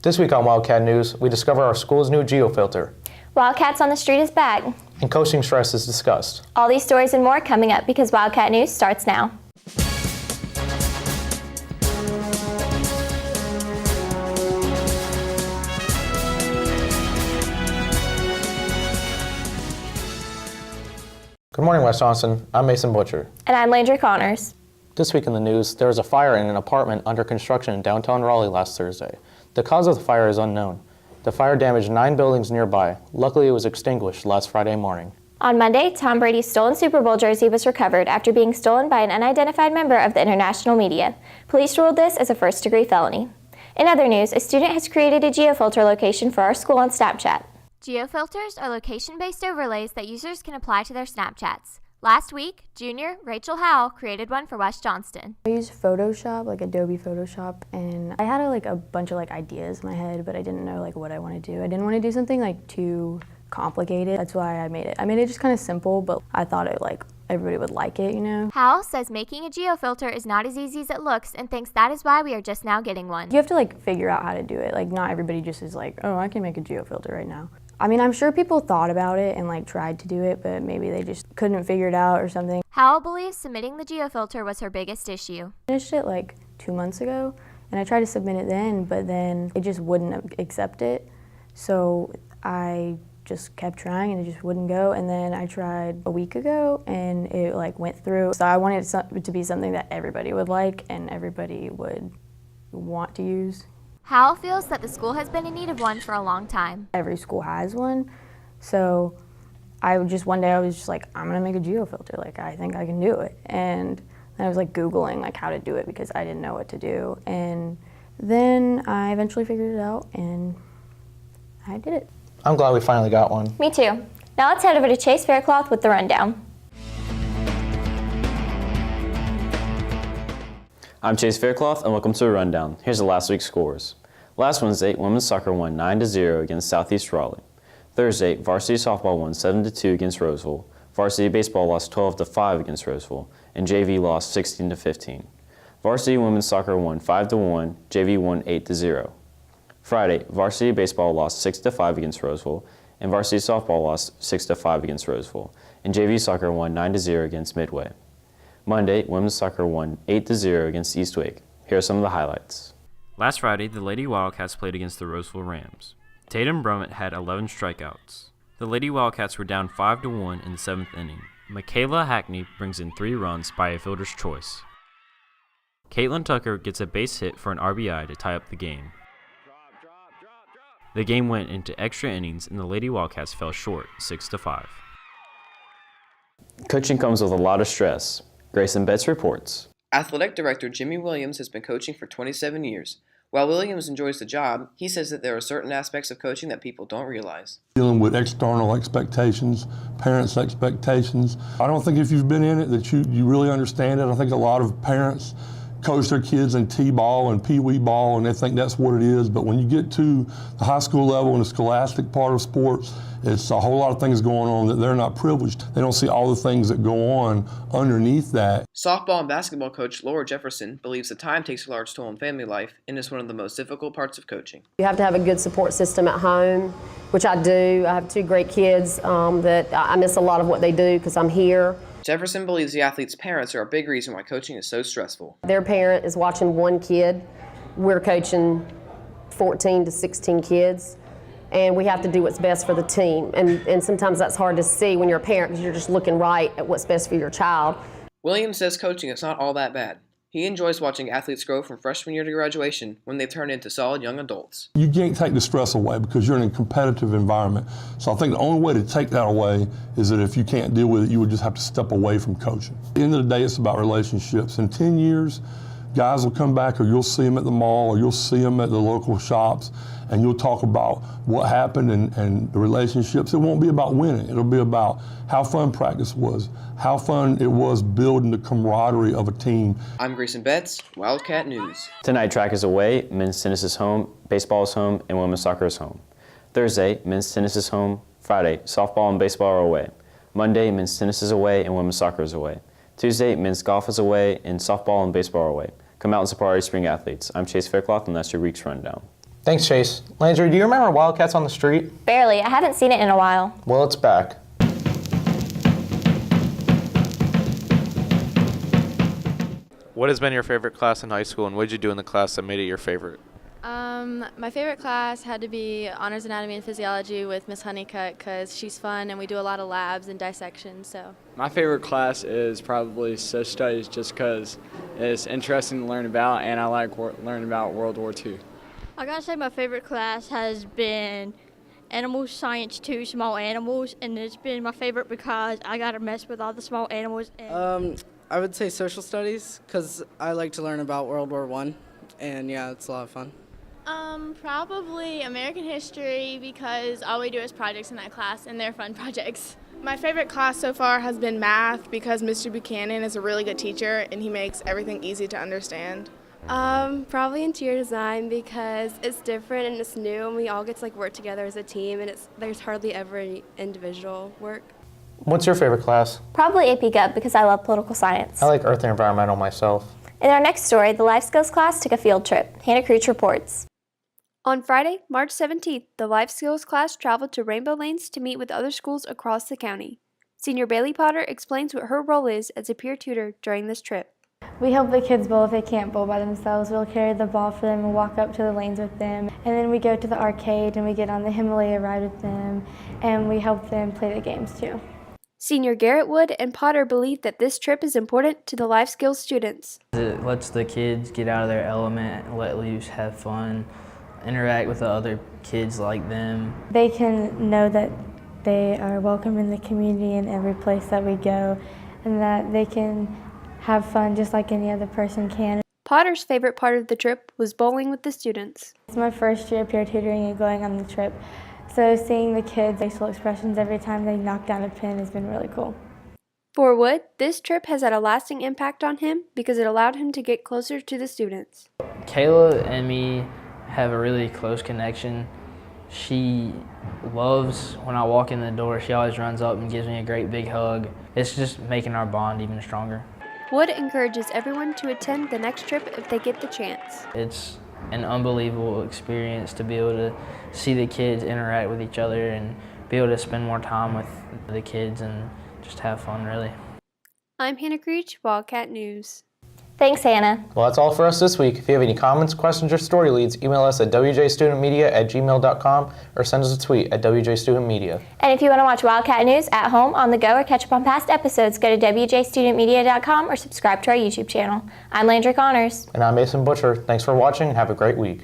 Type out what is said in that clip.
This week on Wildcat News, we discover our school's new geofilter. Wildcats on the Street is back. And coaching stress is discussed. All these stories and more coming up because Wildcat News starts now. Good morning, West Johnston. I'm Mason Butcher. And I'm Landry Connors. This week in the news, there was a fire in an apartment under construction in downtown Raleigh last Thursday. The cause of the fire is unknown. The fire damaged 9 buildings nearby. Luckily, it was extinguished last Friday morning. On Monday, Tom Brady's stolen Super Bowl jersey was recovered after being stolen by an unidentified member of the international media. Police ruled this as a first-degree felony. In other news, a student has created a geofilter location for our school on Snapchat. Geofilters are location-based overlays that users can apply to their Snapchats. Last week, junior Rachel Howell created one for West Johnston. I used Photoshop, like Adobe Photoshop, and I had a bunch of ideas in my head, but I didn't know what I want to do. I didn't want to do something too complicated. That's why I made it. I made it just kind of simple, but I thought it everybody would like it, you know. Howell says making a geofilter is not as easy as it looks and thinks that is why we are just now getting one. You have to figure out how to do it. Not everybody just is oh, I can make a geofilter right now. I mean, I'm sure people thought about it and tried to do it, but maybe they just couldn't figure it out or something. Howell believes submitting the geofilter was her biggest issue. I finished it 2 months ago, and I tried to submit it then, but then it just wouldn't accept it. So I just kept trying and it just wouldn't go, and then I tried a week ago and it went through. So I wanted it to be something that everybody would like and everybody would want to use. Howell feels that the school has been in need of one for a long time. Every school has one, so one day I was just I'm gonna make a geofilter, I think I can do it. And then I was Googling how to do it because I didn't know what to do. And then I eventually figured it out and I did it. I'm glad we finally got one. Me too. Now let's head over to Chase Faircloth with the rundown. I'm Chase Faircloth, and welcome to a rundown. Here's the last week's scores. Last Wednesday, women's soccer won 9-0 against Southeast Raleigh. Thursday, varsity softball won 7-2 against Roseville. Varsity baseball lost 12-5 against Roseville, and JV lost 16-15. Varsity women's soccer won 5-1, JV won 8-0. Friday, varsity baseball lost 6-5 against Roseville, and varsity softball lost 6-5 against Roseville, and JV soccer won 9-0 against Midway. Monday, women's soccer won 8-0 against Eastwake. Here are some of the highlights. Last Friday, the Lady Wildcats played against the Roseville Rams. Tatum Brummett had 11 strikeouts. The Lady Wildcats were down 5-1 in the 7th inning. Michaela Hackney brings in 3 runs by a fielder's choice. Caitlin Tucker gets a base hit for an RBI to tie up the game. The game went into extra innings and the Lady Wildcats fell short 6-5. Coaching comes with a lot of stress. Greyson Betz reports. Athletic Director Jimmy Williams has been coaching for 27 years. While Williams enjoys the job, he says that there are certain aspects of coaching that people don't realize. Dealing with external expectations, parents' expectations. I don't think if you've been in it that you really understand it. I think a lot of parents coach their kids in T-ball and pee-wee ball and they think that's what it is, but when you get to the high school level and the scholastic part of sports, it's a whole lot of things going on that they're not privileged. They don't see all the things that go on underneath that. Softball and basketball coach Laura Jefferson believes that time takes a large toll on family life and is one of the most difficult parts of coaching. You have to have a good support system at home, which I do. I have 2 great kids that I miss a lot of what they do because I'm here. Jefferson believes the athletes' parents are a big reason why coaching is so stressful. Their parent is watching 1 kid. We're coaching 14 to 16 kids. And we have to do what's best for the team. And sometimes that's hard to see when you're a parent because you're just looking right at what's best for your child. Williams says coaching is not all that bad. He enjoys watching athletes grow from freshman year to graduation when they turn into solid young adults. You can't take the stress away because you're in a competitive environment. So I think the only way to take that away is that if you can't deal with it, you would just have to step away from coaching. At the end of the day, it's about relationships. In 10 years, guys will come back or you'll see them at the mall or you'll see them at the local shops and you'll talk about what happened and the relationships. It won't be about winning. It'll be about how fun practice was, how fun it was building the camaraderie of a team. I'm Greyson Betz, Wildcat News. Tonight, track is away, men's tennis is home, baseball is home, and women's soccer is home. Thursday, men's tennis is home. Friday, softball and baseball are away. Monday, men's tennis is away and women's soccer is away. Tuesday, men's golf is away and softball and baseball are away. Come out and support our spring athletes. I'm Chase Faircloth and that's your week's rundown. Thanks, Chase. Landry, do you remember Wildcats on the Street? Barely. I haven't seen it in a while. Well, it's back. What has been your favorite class in high school, and what did you do in the class that made it your favorite? My favorite class had to be Honors Anatomy and Physiology with Miss Honeycutt because she's fun and we do a lot of labs and dissections. So my favorite class is probably Social Studies just because it's interesting to learn about and I like learning about World War II. I gotta say my favorite class has been Animal Science 2, Small Animals, and it's been my favorite because I gotta mess with all the small animals. I would say Social Studies because I like to learn about World War I, and yeah, it's a lot of fun. Probably American History because all we do is projects in that class and they're fun projects. My favorite class so far has been math because Mr. Buchanan is a really good teacher and he makes everything easy to understand. Probably interior design because it's different and it's new and we all get to work together as a team and there's hardly ever any individual work. What's your favorite class? Probably AP Gov because I love political science. I like Earth and Environmental myself. In our next story, the Life Skills class took a field trip. Hannah Creech reports. On Friday, March 17th, the Life Skills class traveled to Rainbow Lanes to meet with other schools across the county. Senior BAYLEE Potter explains what her role is as a peer tutor during this trip. We help the kids bowl if they can't bowl by themselves. We'll carry the ball for them and walk up to the lanes with them. And then we go to the arcade and we get on the Himalaya ride with them. And we help them play the games too. Senior Garrett Wood and Potter believe that this trip is important to the Life Skills students. It lets the kids get out of their element, let loose, have fun, interact with the other kids like them. They can know that they are welcome in the community in every place that we go and that they can have fun just like any other person can. Potter's favorite part of the trip was bowling with the students. It's my first year peer tutoring and going on the trip, so seeing the kids' facial expressions every time they knock down a pin has been really cool. For Wood, this trip has had a lasting impact on him because it allowed him to get closer to the students. Kayla and me have a really close connection. She loves when I walk in the door, she always runs up and gives me a great big hug. It's just making our bond even stronger. Wood encourages everyone to attend the next trip if they get the chance. It's an unbelievable experience to be able to see the kids interact with each other and be able to spend more time with the kids and just have fun, really. I'm Hannah Creech, Wildcat News. Thanks, Hannah. Well, that's all for us this week. If you have any comments, questions, or story leads, email us at wjstudentmedia@gmail.com or send us a tweet at wjstudentmedia. And if you want to watch Wildcat News at home, on the go, or catch up on past episodes, go to wjstudentmedia.com or subscribe to our YouTube channel. I'm Landry Connors. And I'm Mason Butcher. Thanks for watching and have a great week.